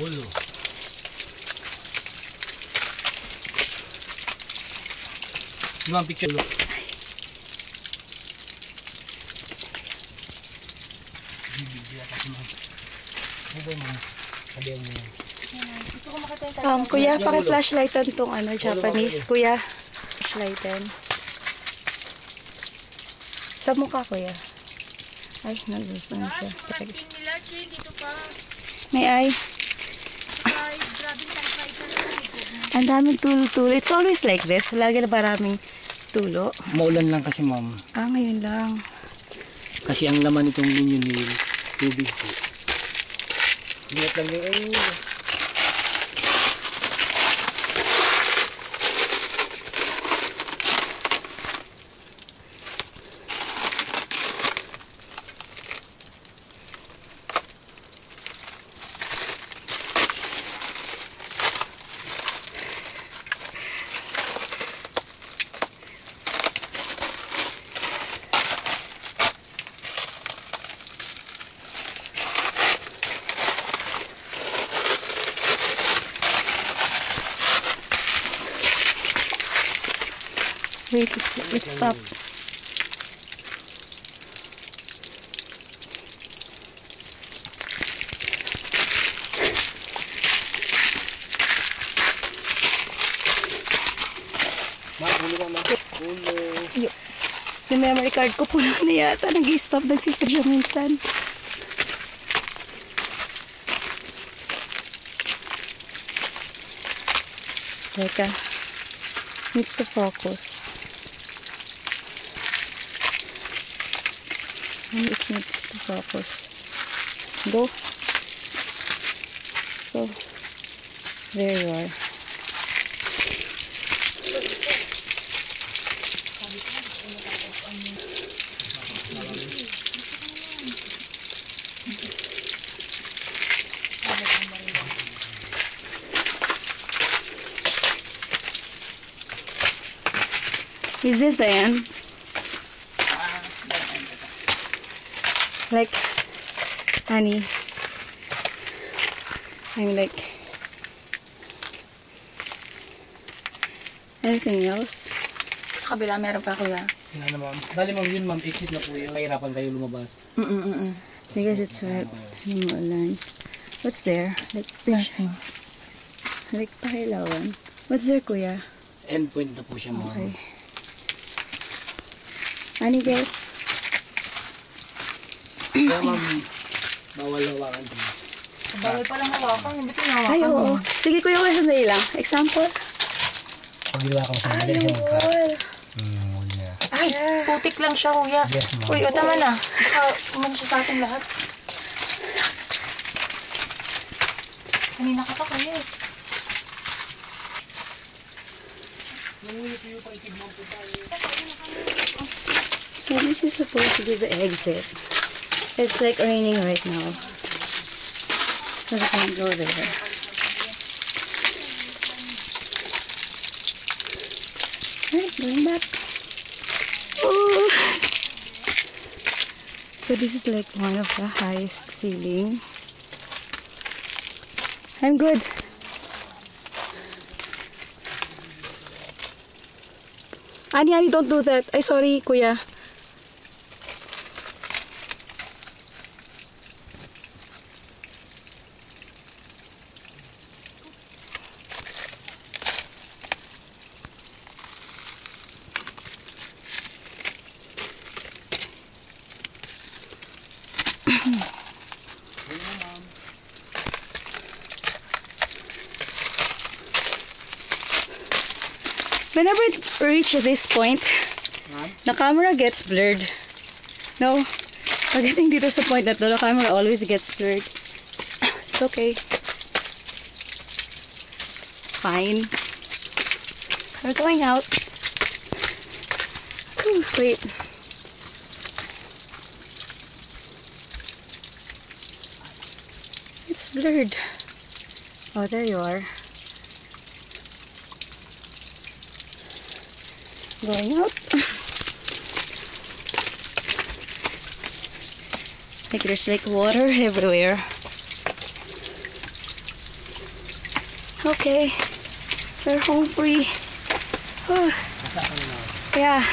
Ulo. Yung picture ulo. Kuya, paki-flashlightan tong Japanese. Kuya, flashlightan. Sa mukha, kuya. Ay, nag-gusto na siya. May ay. Ang daming tulo-tulo. It's always like this. Lagi na maraming tulo. Maulan lang kasi, ma'am. Ngayon lang. Kasi ang laman itong ninyo ni tubig po. Lihat lang yung Wait, it stopped. Yung memory card ko puno na yata. Nag-stop, nag-filter siya minsan. Teka. Needs to focus. And it needs to focus. Go. Go. There you are. Is this the end? Like, Annie, I'm like, anything else? Kabila, meron pa kuya. Yan na, ma'am. Dali, ma'am, yun, ma'am. Exit na po yun. Mahirapan kayo lumabas. Because it's wet. Himulan. What's there? Like fish. Like pakilawan. What's there, kuya? Endpoint na po siya, ma'am. Okay. Annie, get? Kaya, ma'am, bawal hawakan din. Bawal palang hawakan. Hindi ko hawakan. Ay, oo. Sige, kuya, kuya, sandali lang. Example? Pag ginawa ka sandali siya wall. Ay, putik lang siya, kuya. Yes, ma'am. Uy, o tama na. Uman siya sa ating lahat. Kanina ka pa, kuya. So this is supposed to be the exit. It's like raining right now. So we can't go there. Alright, going back. Oh. So this is like one of the highest ceiling. I'm good. Annie, don't do that. Ay, sorry, kuya. Whenever it reaches this point, the camera gets blurred. No? Pagdating dito sa point na to, the camera always gets blurred. It's okay. Fine. We're going out. Ooh, wait. It's blurred. Oh, there you are. Going out. Like there's like water everywhere. Okay. We're home free. Oh, Basa ka na. yeah.